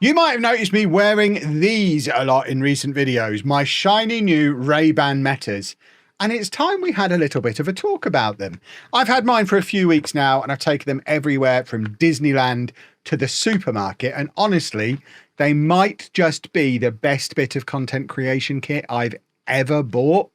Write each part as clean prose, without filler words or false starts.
You might have noticed me wearing these a lot in recent videos, my shiny new Ray-Ban Metas. And it's time we had a little bit of a talk about them. I've had mine for a few weeks now and I've taken them everywhere from Disneyland to the supermarket. And honestly, they might just be the best bit of content creation kit I've ever bought.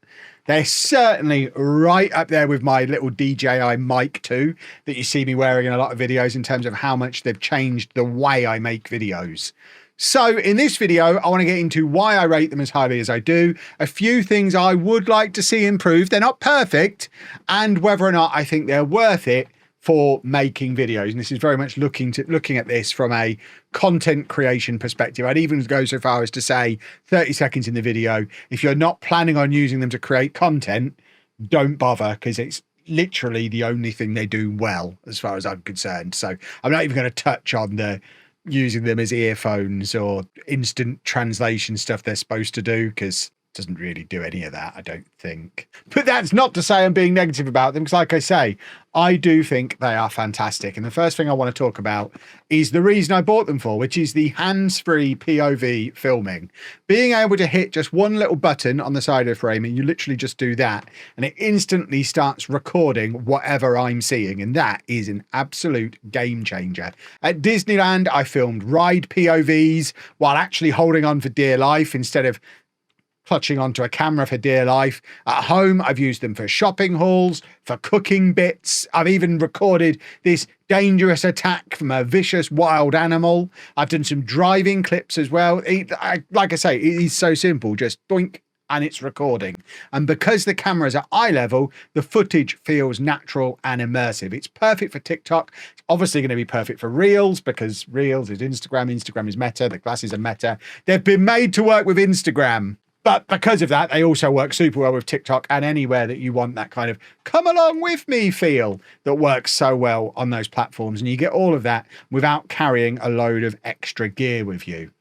They're certainly right up there with my little DJI Mic 2 that you see me wearing in a lot of videos in terms of how much they've changed the way I make videos. So in this video, I want to get into why I rate them as highly as I do, a few things I would like to see improved, they're not perfect, and whether or not I think they're worth it for making videos. And this is very much looking at this from a content creation perspective. I'd even go so far as to say 30 seconds in the video, if you're not planning on using them to create content, don't bother, because it's literally the only thing they do well as far as I'm concerned. So I'm not even going to touch on the using them as earphones or instant translation stuff they're supposed to do, because doesn't really do any of that, I don't think. But that's not to say I'm being negative about them, because like I say, I do think they are fantastic. And the first thing I want to talk about is the reason I bought them for, which is the hands-free POV filming. Being able to hit just one little button on the side of the frame and you literally just do that and it instantly starts recording whatever I'm seeing. And that is an absolute game changer. At Disneyland, I filmed ride POVs while actually holding on for dear life instead of clutching onto a camera for dear life. At home, I've used them for shopping hauls, for cooking bits. I've even recorded this dangerous attack from a vicious wild animal. I've done some driving clips as well. Like I say, it is so simple, just doink, and it's recording. And because the camera's at eye level, the footage feels natural and immersive. It's perfect for TikTok. It's obviously going to be perfect for Reels, because Reels is Instagram. Instagram is Meta. The glasses are Meta. They've been made to work with Instagram. But because of that, they also work super well with TikTok and anywhere that you want that kind of come along with me feel that works so well on those platforms. And you get all of that without carrying a load of extra gear with you.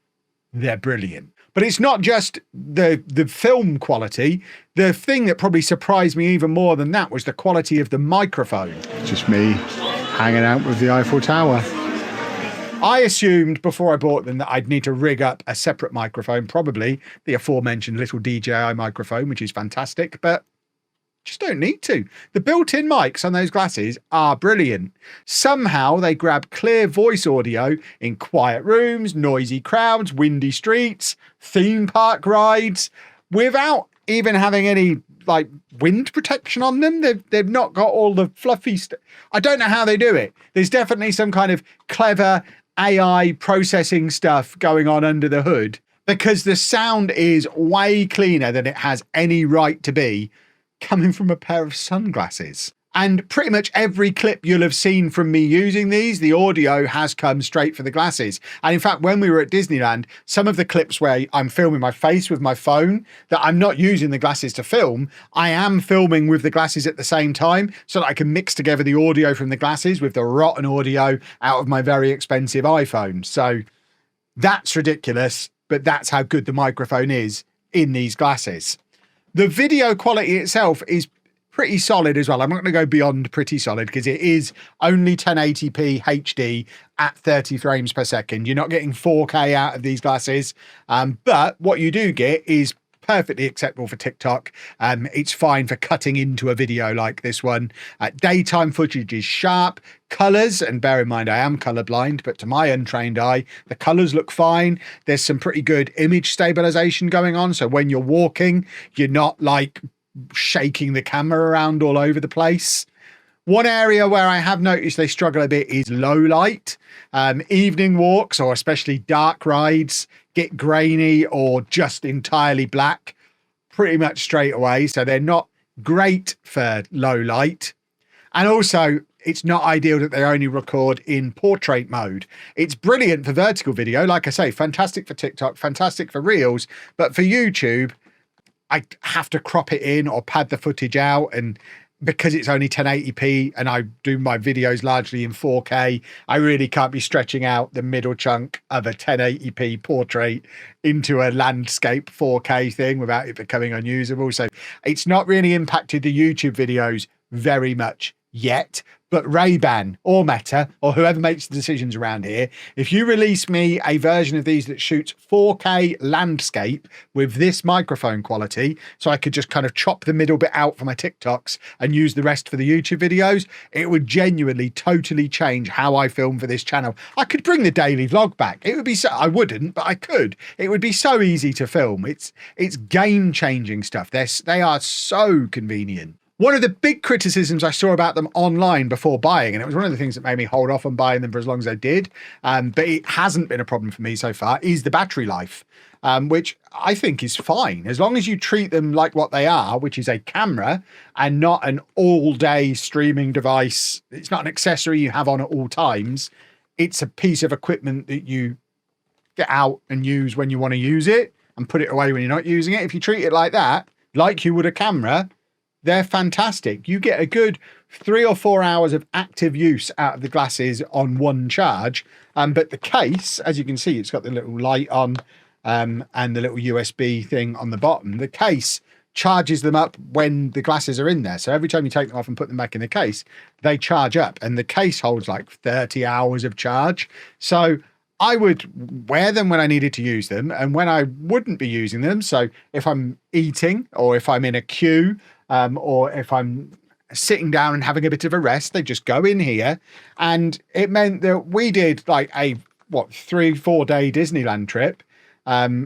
They're brilliant. But it's not just the film quality. The thing that probably surprised me even more than that was the quality of the microphone. Just me hanging out with the Eiffel Tower. I assumed before I bought them that I'd need to rig up a separate microphone, probably the aforementioned little DJI microphone, which is fantastic, but just don't need to. The built-in mics on those glasses are brilliant. Somehow they grab clear voice audio in quiet rooms, noisy crowds, windy streets, theme park rides, without even having any like wind protection on them. They've not got all the fluffy stuff. I don't know how they do it. There's definitely some kind of clever AI processing stuff going on under the hood, because the sound is way cleaner than it has any right to be coming from a pair of sunglasses. And pretty much every clip you'll have seen from me using these, the audio has come straight for the glasses. And in fact, when we were at Disneyland, some of the clips where I'm filming my face with my phone that I'm not using the glasses to film, I am filming with the glasses at the same time so that I can mix together the audio from the glasses with the rotten audio out of my very expensive iPhone. So that's ridiculous, but that's how good the microphone is in these glasses. The video quality itself is pretty solid as well. I'm not going to go beyond pretty solid because it is only 1080p HD at 30 frames per second. You're not getting 4K out of these glasses, but what you do get is perfectly acceptable for TikTok. It's fine for cutting into a video like this one. Daytime footage is sharp. Colors, and bear in mind I am colorblind, but to my untrained eye, the colors look fine. There's some pretty good image stabilization going on. So when you're walking, you're not like shaking the camera around all over the place. One area where I have noticed they struggle a bit is low light. Evening walks, or especially dark rides, get grainy or just entirely black pretty much straight away. So they're not great for low light. And also, it's not ideal that they only record in portrait mode. It's brilliant for vertical video. Like I say, fantastic for TikTok, fantastic for Reels, but for YouTube, I have to crop it in or pad the footage out, and because it's only 1080p and I do my videos largely in 4K, I really can't be stretching out the middle chunk of a 1080p portrait into a landscape 4K thing without it becoming unusable. So it's not really impacted the YouTube videos very much yet, but Ray-Ban or Meta or whoever makes the decisions around here, if you release me a version of these that shoots 4K landscape with this microphone quality, so I could just kind of chop the middle bit out for my TikToks and use the rest for the YouTube videos, it would genuinely totally change how I film for this channel. I could bring the daily vlog back. It would be so, I wouldn't, but I could. It would be so easy to film. It's game-changing stuff. They are so convenient. One of the big criticisms I saw about them online before buying, and it was one of the things that made me hold off on buying them for as long as I did, but it hasn't been a problem for me so far, is the battery life, which I think is fine. As long as you treat them like what they are, which is a camera and not an all-day streaming device. It's not an accessory you have on at all times. It's a piece of equipment that you get out and use when you want to use it and put it away when you're not using it. If you treat it like that, like you would a camera, they're fantastic. You get a good 3 or 4 hours of active use out of the glasses on one charge. But the case, as you can see, it's got the little light on and the little USB thing on the bottom. The case charges them up when the glasses are in there. So every time you take them off and put them back in the case, they charge up. And the case holds like 30 hours of charge. So I would wear them when I needed to use them and when I wouldn't be using them. So if I'm eating or if I'm in a queue, or if I'm sitting down and having a bit of a rest, they just go in here. And it meant that we did like a 3-4 day Disneyland trip,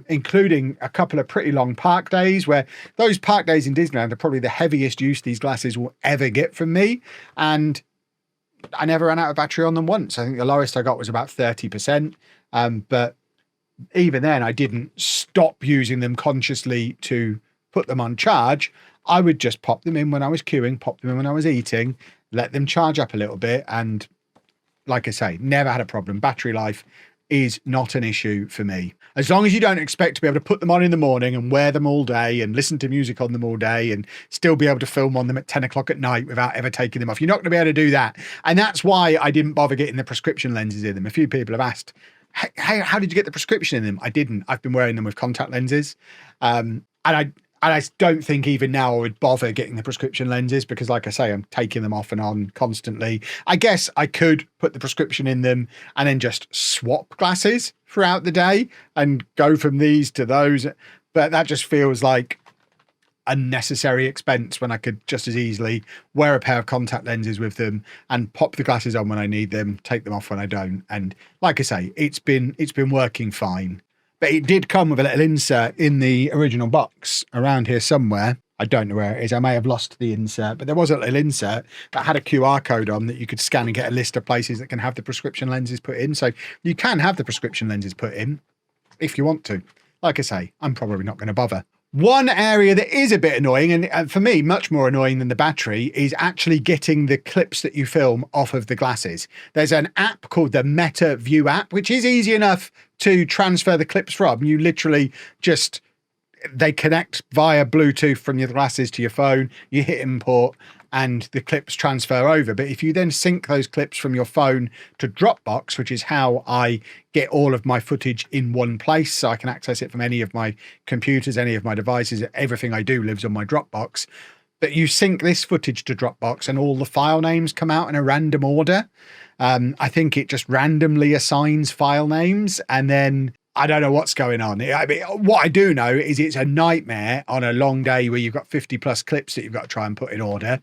including a couple of pretty long park days, where those park days in Disneyland are probably the heaviest use these glasses will ever get from me. And I never ran out of battery on them once. I think the lowest I got was about 30%. But even then I didn't stop using them consciously to put them on charge. I would just pop them in when I was queuing, pop them in when I was eating, let them charge up a little bit. And like I say, never had a problem. Battery life is not an issue for me. As long as you don't expect to be able to put them on in the morning and wear them all day and listen to music on them all day and still be able to film on them at 10 o'clock at night without ever taking them off. You're not going to be able to do that. And that's why I didn't bother getting the prescription lenses in them. A few people have asked, hey, how did you get the prescription in them? I didn't. I've been wearing them with contact lenses. And I don't think even now I would bother getting the prescription lenses because, like I say, I'm taking them off and on constantly. I guess I could put the prescription in them and then just swap glasses throughout the day and go from these to those. But that just feels like unnecessary expense when I could just as easily wear a pair of contact lenses with them and pop the glasses on when I need them, take them off when I don't. And like I say, it's been working fine. But it did come with a little insert in the original box around here somewhere. I don't know where it is. I may have lost the insert, but there was a little insert that had a QR code on that you could scan and get a list of places that can have the prescription lenses put in. So you can have the prescription lenses put in if you want to. Like I say, I'm probably not going to bother. One area that is a bit annoying, and for me, much more annoying than the battery, is actually getting the clips that you film off of the glasses. There's an app called the Meta View app, which is easy enough to transfer the clips from. You literally just, they connect via Bluetooth from your glasses to your phone, you hit import, and the clips transfer over. But if you then sync those clips from your phone to Dropbox, which is how I get all of my footage in one place, so I can access it from any of my computers, any of my devices, everything I do lives on my Dropbox, that you sync this footage to Dropbox and all the file names come out in a random order. I think it just randomly assigns file names, and then I don't know what's going on. I mean, what I do know is it's a nightmare on a long day where you've got 50 plus clips that you've got to try and put in order.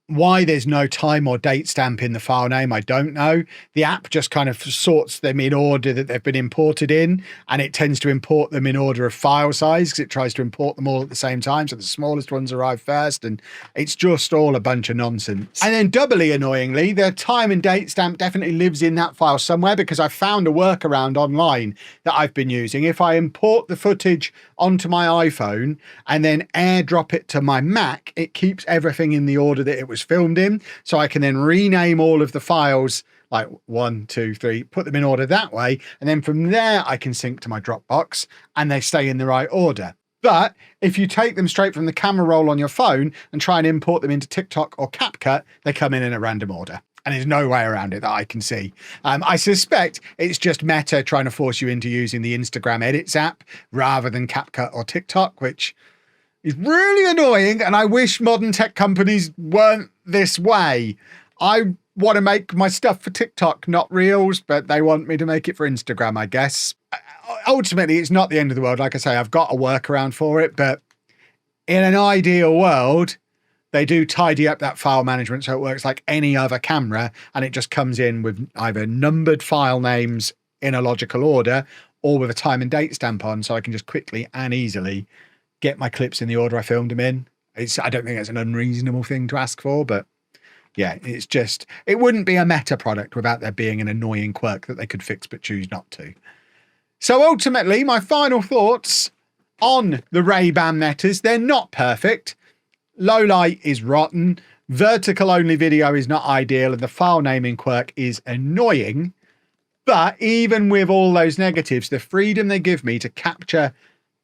Why there's no time or date stamp in the file name, I don't know. The app just kind of sorts them in order that they've been imported in, and it tends to import them in order of file size because it tries to import them all at the same time. So the smallest ones arrive first, and it's just all a bunch of nonsense. And then doubly annoyingly, the time and date stamp definitely lives in that file somewhere because I found a workaround online that I've been using. If I import the footage onto my iPhone and then airdrop it to my Mac, it keeps everything in the order that it was filmed in, so I can then rename all of the files like 1, 2, 3, put them in order that way, and then from there I can sync to my Dropbox and they stay in the right order. But if you take them straight from the camera roll on your phone and try and import them into TikTok or CapCut, they come in a random order. And there's no way around it that I can see. I suspect it's just Meta trying to force you into using the Instagram Edits app rather than CapCut or TikTok, which is really annoying, and I wish modern tech companies weren't this way. I want to make my stuff for TikTok, not Reels, but they want me to make it for Instagram, I guess. Ultimately, it's not the end of the world. Like I say, I've got a workaround for it, but in an ideal world, they do tidy up that file management so it works like any other camera, and it just comes in with either numbered file names in a logical order or with a time and date stamp on, so I can just quickly and easily get my clips in the order I filmed them in. I don't think it's an unreasonable thing to ask for, but yeah, it's just, it wouldn't be a meta product without there being an annoying quirk that they could fix but choose not to. So ultimately, my final thoughts on the Ray-Ban Metas, they're not perfect. Low light is rotten. Vertical only video is not ideal, and the file naming quirk is annoying. But even with all those negatives, the freedom they give me to capture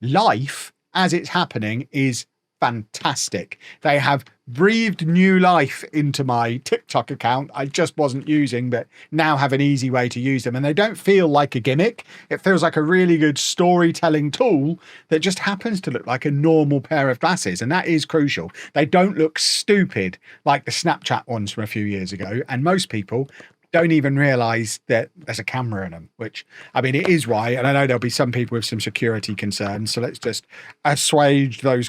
life as it's happening is fantastic. They have breathed new life into my TikTok account I just wasn't using, but now have an easy way to use them. And they don't feel like a gimmick. It feels like a really good storytelling tool that just happens to look like a normal pair of glasses. And that is crucial. They don't look stupid like the Snapchat ones from a few years ago. And most people don't even realize that there's a camera in them, which, I mean, it is why, and I know there'll be some people with some security concerns, so let's just assuage those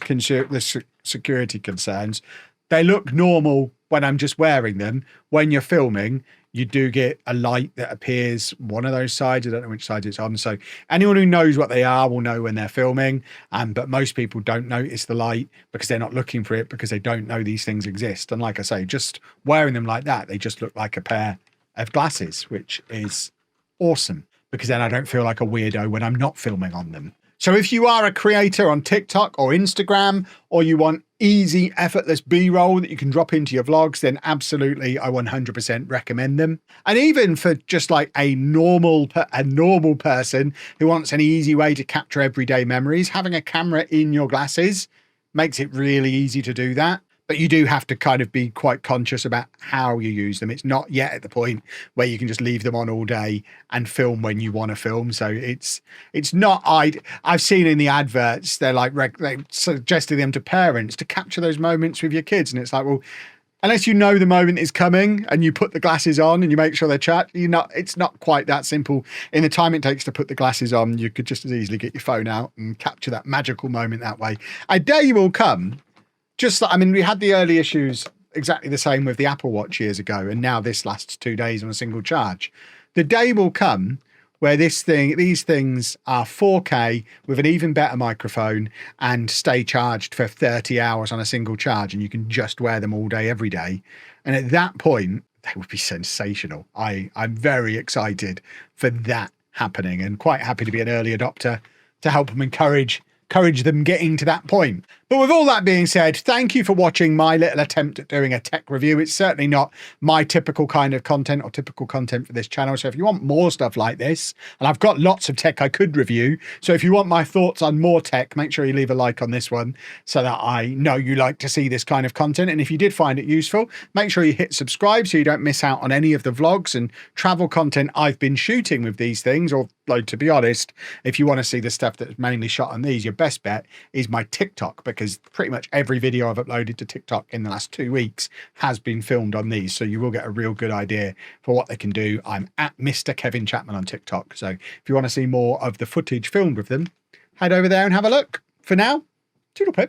security concerns. They look normal when I'm just wearing them. When you're filming, you do get a light that appears one of those sides. I don't know which side it's on. So anyone who knows what they are will know when they're filming. But most people don't notice the light because they're not looking for it, because they don't know these things exist. And like I say, just wearing them like that, they just look like a pair of glasses, which is awesome, because then I don't feel like a weirdo when I'm not filming on them. So if you are a creator on TikTok or Instagram, or you want easy, effortless B-roll that you can drop into your vlogs, then absolutely, I 100% recommend them. And even for just like a normal person who wants an easy way to capture everyday memories, having a camera in your glasses makes it really easy to do that. But you do have to kind of be quite conscious about how you use them. It's not yet at the point where you can just leave them on all day and film when you want to film. So it's not, I've seen in the adverts, they're like, they suggesting them to parents to capture those moments with your kids. And it's like, well, unless you know the moment is coming and you put the glasses on and you make sure they're charged, it's not quite that simple. In the time it takes to put the glasses on, you could just as easily get your phone out and capture that magical moment that way. A day will come. Just like, I mean, we had the early issues exactly the same with the Apple Watch years ago, and now this lasts 2 days on a single charge. The day will come where these things are 4K with an even better microphone and stay charged for 30 hours on a single charge, and you can just wear them all day, every day. And at that point, they would be sensational. I'm very excited for that happening, and quite happy to be an early adopter to help them encourage them getting to that point. But with all that being said, thank you for watching my little attempt at doing a tech review. It's certainly not my typical kind of content or typical content for this channel. So if you want more stuff like this, and I've got lots of tech I could review, so if you want my thoughts on more tech, make sure you leave a like on this one so that I know you like to see this kind of content. And if you did find it useful, make sure you hit subscribe so you don't miss out on any of the vlogs and travel content I've been shooting with these things. Or, like, to be honest, if you want to see the stuff that's mainly shot on these, your best bet is my TikTok, because pretty much every video I've uploaded to TikTok in the last 2 weeks has been filmed on these, so you will get a real good idea for what they can do. I'm at Mr. Kevin Chapman on TikTok, so if you want to see more of the footage filmed with them, head over there and have a look. For now, toodle pip.